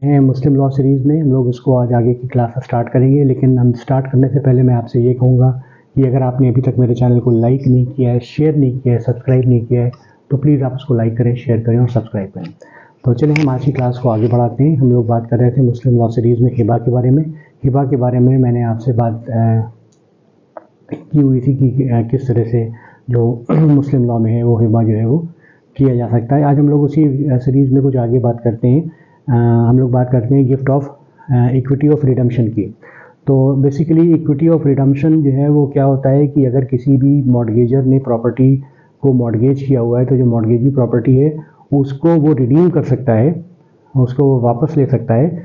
हैं मुस्लिम law series में। हम लोग इसको आज आगे की क्लास स्टार्ट करेंगे, लेकिन हम स्टार्ट करने से पहले मैं आपसे ये कहूँगा कि अगर आपने अभी तक मेरे चैनल को लाइक नहीं किया है, शेयर नहीं किया है, सब्सक्राइब नहीं किया है, तो प्लीज़ आप उसको लाइक करें, शेयर करें और सब्सक्राइब करें। तो चलिए हम आज की क्लास को आगे बढ़ाते हैं। हम लोग बात कर रहे थे मुस्लिम लॉ सीरीज़ में हिबा के बारे में। हिबा के बारे में मैंने आपसे बात की हुई थी कि किस तरह से जो मुस्लिम लॉ में है वो हिबा जो है वो किया जा सकता है। आज हम लोग उसी सीरीज़ में कुछ आगे बात करते हैं। हम लोग बात करते हैं gift of equity of redemption की। तो बेसिकली इक्विटी ऑफ रिडम्पशन जो है वो क्या होता है कि अगर किसी भी मॉर्गेजर ने प्रॉपर्टी को मॉर्गेज किया हुआ है तो जो मॉर्गेजी प्रॉपर्टी है उसको वो रिडीम कर सकता है, उसको वो वापस ले सकता है।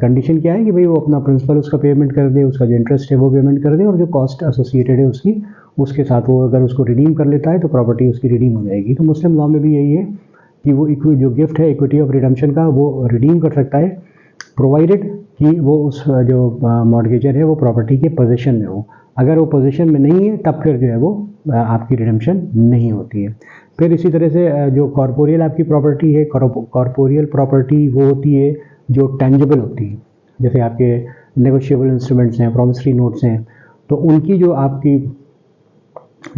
कंडीशन क्या है कि भाई वो अपना प्रिंसिपल उसका पेमेंट कर दे, उसका जो इंटरेस्ट है वो पेमेंट कर दे और जो कॉस्ट एसोसिएटेड है उसकी उसके साथ वो अगर उसको रिडीम कर लेता है तो प्रॉपर्टी उसकी रिडीम हो जाएगी। तो मुस्लिम लॉ में भी यही है कि वो जो गिफ्ट है इक्विटी ऑफ रिडम्पशन का वो रिडीम कर सकता है, प्रोवाइडेड कि वो उस जो मॉर्गेजर है वो प्रॉपर्टी के पोजीशन में हो। अगर वो पोजीशन में नहीं है तब फिर जो है वो आपकी रिडम्पशन नहीं होती है। फिर इसी तरह से जो कॉर्पोरियल आपकी प्रॉपर्टी है, कॉर्पोरियल प्रॉपर्टी वो होती है जो टेंजिबल होती है, जैसे आपके नेगोशिएबल इंस्ट्रूमेंट्स हैं, प्रॉमिसरी नोट्स हैं, तो उनकी जो आपकी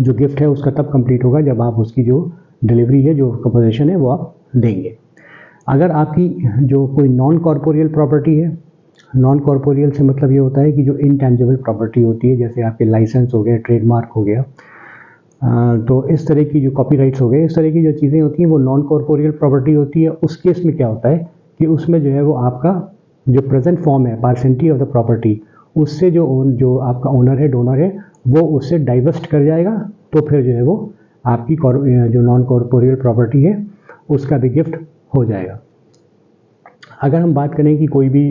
जो गिफ्ट है उसका तब कंप्लीट होगा जब आप उसकी जो डिलीवरी है, जो पोजीशन है वो आप देंगे। अगर आपकी जो कोई नॉन कॉर्पोरियल प्रॉपर्टी है, नॉन कॉर्पोरियल से मतलब ये होता है कि जो इनटेंजिबल प्रॉपर्टी होती है, जैसे आपके लाइसेंस हो गए, ट्रेडमार्क हो गया, तो इस तरह की जो कॉपीराइट्स हो गए, इस तरह की जो चीज़ें होती हैं वो नॉन कॉर्पोरियल प्रॉपर्टी होती है। उस केस में क्या होता है कि उसमें जो है वो आपका जो प्रेजेंट फॉर्म है पार्सेंटी ऑफ द प्रॉपर्टी, उससे जो आपका ओनर है, डोनर है, वो उससे डाइवर्स्ट कर जाएगा। तो फिर जो है वो आपकी जो नॉन कॉर्पोरियल प्रॉपर्टी है उसका भी गिफ्ट हो जाएगा। अगर हम बात करें कि कोई भी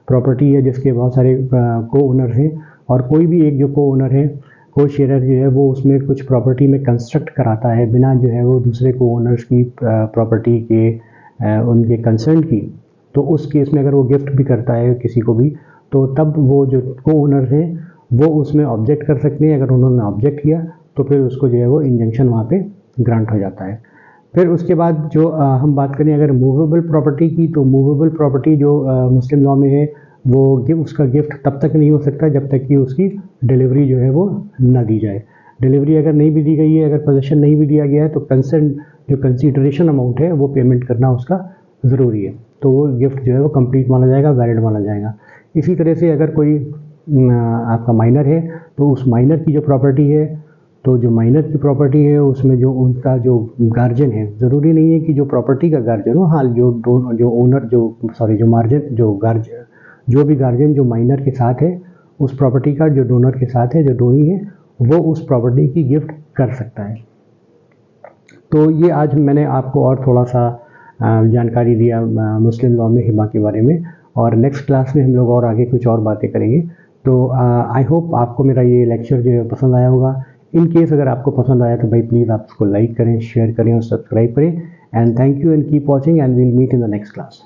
प्रॉपर्टी है जिसके बहुत सारे को ओनर हैं और कोई भी एक जो को ओनर है, को शेयरर जो है वो उसमें कुछ प्रॉपर्टी में कंस्ट्रक्ट कराता है बिना जो है वो दूसरे को ओनर्स की प्रॉपर्टी के उनके कंसर्न की, तो उस केस में अगर वो गिफ्ट भी करता है किसी को भी, तो तब वो जो को ओनर हैं वो उसमें ऑब्जेक्ट कर सकते हैं। अगर उन्होंने ऑब्जेक्ट किया तो फिर उसको जो है वो इंजंक्शन वहाँ पे ग्रांट हो जाता है। फिर उसके बाद जो हम बात करें अगर मूवेबल प्रॉपर्टी की, तो मूवेबल प्रॉपर्टी जो मुस्लिम लॉ में है वो उसका गिफ्ट तब तक नहीं हो सकता जब तक कि उसकी डिलीवरी जो है वो न दी जाए। डिलीवरी अगर नहीं भी दी गई है, अगर पोजीशन नहीं भी दिया गया है, तो कंसेंट जो कंसीडरेशन अमाउंट है वो पेमेंट करना उसका ज़रूरी है, तो वो गिफ्ट जो है वो कंप्लीट माना जाएगा, वैलिड माना जाएगा। इसी तरह से अगर कोई आपका माइनर है तो उस माइनर की जो प्रॉपर्टी है, तो जो माइनर की प्रॉपर्टी है उसमें जो उनका जो गार्जियन है, ज़रूरी नहीं है कि जो प्रॉपर्टी का गार्जियन हो, हाँ जो ओनर जो मार्जिन जो भी गार्जियन जो माइनर के साथ है उस प्रॉपर्टी का, जो डोनर के साथ है, जो डोनी है, वो उस प्रॉपर्टी की गिफ्ट कर सकता है। तो ये आज मैंने आपको और थोड़ा सा जानकारी दिया मुस्लिम लॉ में हिबा के बारे में, और नेक्स्ट क्लास में हम लोग और आगे कुछ और बातें करेंगे। तो आई होप आपको मेरा ये लेक्चर जो है पसंद आया होगा। इन केस अगर आपको पसंद आया तो भाई प्लीज़ आप उसको लाइक करें, शेयर करें और सब्सक्राइब करें। And thank you and keep watching and we'll meet in the next class.